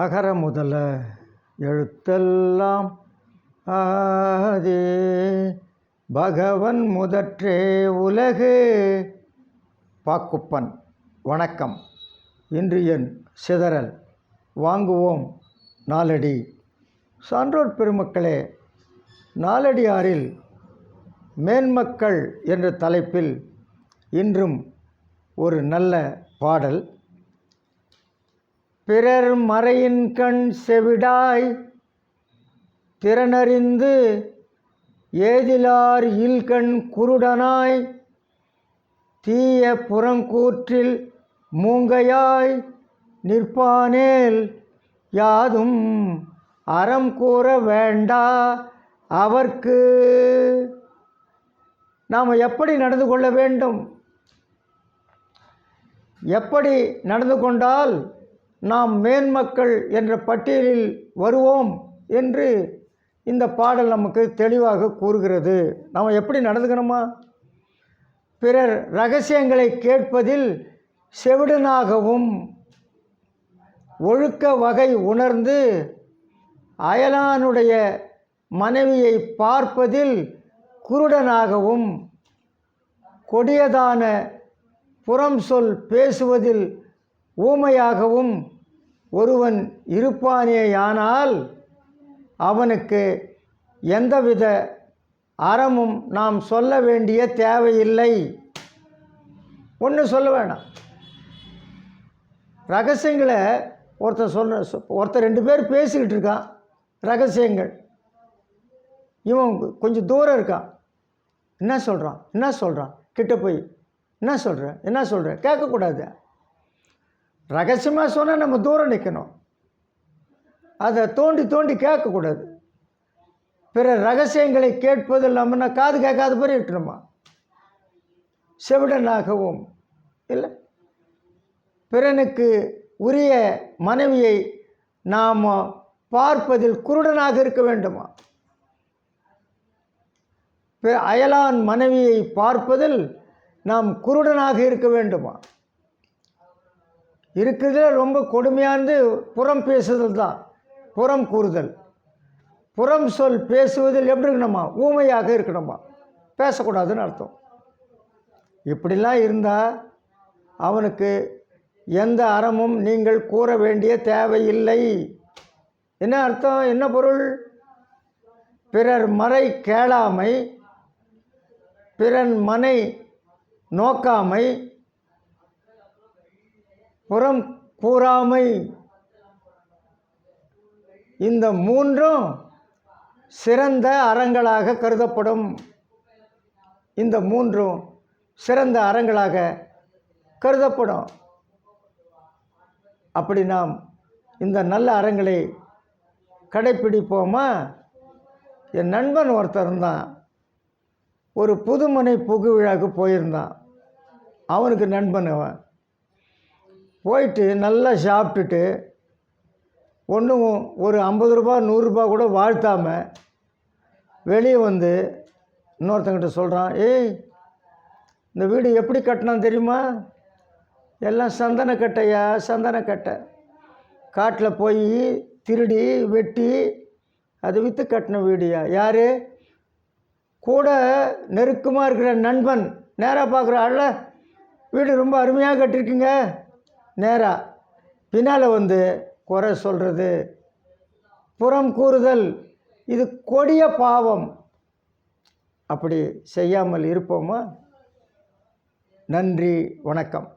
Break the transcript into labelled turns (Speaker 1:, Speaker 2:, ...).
Speaker 1: அகர முதல எழுத்தெல்லாம் ஆதே பகவன் முதற்றே உலகு. பாக்குப்பன். வணக்கம். இன்று என் சிதறல் வாங்குவோம் நாலடி. சான்றோர் பெருமக்களே, நாலடியாரில் மேன்மக்கள் என்ற தலைப்பில் இன்றும் ஒரு நல்ல பாடல். பிறர் மறையின் கண் செவிடாய் திறனறிந்து ஏதிலார் இல்கண் குருடனாய் தீய புறங்கூற்றில் மூங்கையாய் நிற்பானேல் யாதும் அறம் கூற வேண்டா அவர்க்கு. நாம் எப்படி நடந்து கொள்ள வேண்டும்? எப்படி நடந்து கொண்டால் நாம் மேன்மக்கள் என்ற பட்டியலில் வருவோம் என்று இந்த பாடல் நமக்கு தெளிவாக கூறுகிறது. நாம் எப்படி நடந்துக்கணுமா? பிறர் இரகசியங்களை கேட்பதில் செவிடனாகவும் ஒழுக்க வகை உணர்ந்து அயலானுடைய மனைவியை பார்ப்பதில் குருடனாகவும் கொடியதான புறம் சொல் பேசுவதில் ஊமையாகவும் ஒருவன் இருப்பானேயானால் அவனுக்கு எந்தவித அறமும் நாம் சொல்ல வேண்டிய தேவையில்லை. ஒன்றும் சொல்ல வேணாம். ரகசியங்களை ஒருத்தர் ரெண்டு பேர் பேசிக்கிட்டு இருக்கான். ரகசியங்கள். இவன் கொஞ்சம் தூரம் இருக்கான். என்ன சொல்கிறான் கிட்ட போய் என்ன சொல்கிற கேட்கக்கூடாது. ரகசியமாக சொன்னால் நம்ம தூரம் நிற்கணும். அதை தோண்டி கேட்கக்கூடாது. பிற ரகசியங்களை கேட்பது இல்லாமல் காது கேட்காத மாதிரி இருக்கணுமா? செவிடனாகவும் இல்லை. பிறனுக்கு உரிய மனைவியை நாம் பார்ப்பதில் குருடனாக இருக்க வேண்டுமா? அயலான் மனைவியை பார்ப்பதில் நாம் குருடனாக இருக்க வேண்டுமா? இருக்கிறதுல ரொம்ப கொடுமையானது புறம் பேசுதல் தான். புறம் கூறுதல். புறம் சொல் பேசுவதில் எப்படி இருக்கணுமா? ஊமையாக இருக்கணுமா? பேசக்கூடாதுன்னு அர்த்தம். இப்படிலாம் இருந்தால் அவனுக்கு எந்த அறமும் நீங்கள் கூற வேண்டிய தேவையில்லை. என்ன அர்த்தம்? என்ன பொருள்? பிறர் மறை கேளாமை, பிறன் மனை நோக்காமை, புறம் கூறாமை, இந்த மூன்றும் சிறந்த அறங்களாக கருதப்படும். இந்த மூன்றும் சிறந்த அறங்களாக கருதப்படும். அப்படி நாம் இந்த நல்ல அறங்களை கடைப்பிடிப்போமா? என் நண்பன் ஒருத்தர் இருந்தான். ஒரு புதுமனை புகு விழாவுக்கு போயிருந்தான். அவனுக்கு நண்பன் அவன். போயிட்டு நல்லா சாப்பிட்டுட்டு ஒன்றும் ஒரு 50 ரூபா 100 ரூபா கூட வாழ்த்தாமல் வெளியே வந்து இன்னொருத்தங்கிட்ட சொல்கிறான், ஏய், இந்த வீடு எப்படி கட்டினான் தெரியுமா? எல்லாம் சந்தனக்கட்டை. காட்டில் போய் திருடி வெட்டி அதை விற்று கட்டின வீடியா? யார்? கூட நெருக்கமாக இருக்கிற நண்பன். நேராக பார்க்குற ஆள வீடு ரொம்ப அருமையாக கட்டியிருக்குங்க. நேராக பின்னால் வந்து குறை சொல்கிறது, புறம் கூறுதல், இது கொடிய பாவம். அப்படி செய்யாமல் இருப்போமா? நன்றி, வணக்கம்.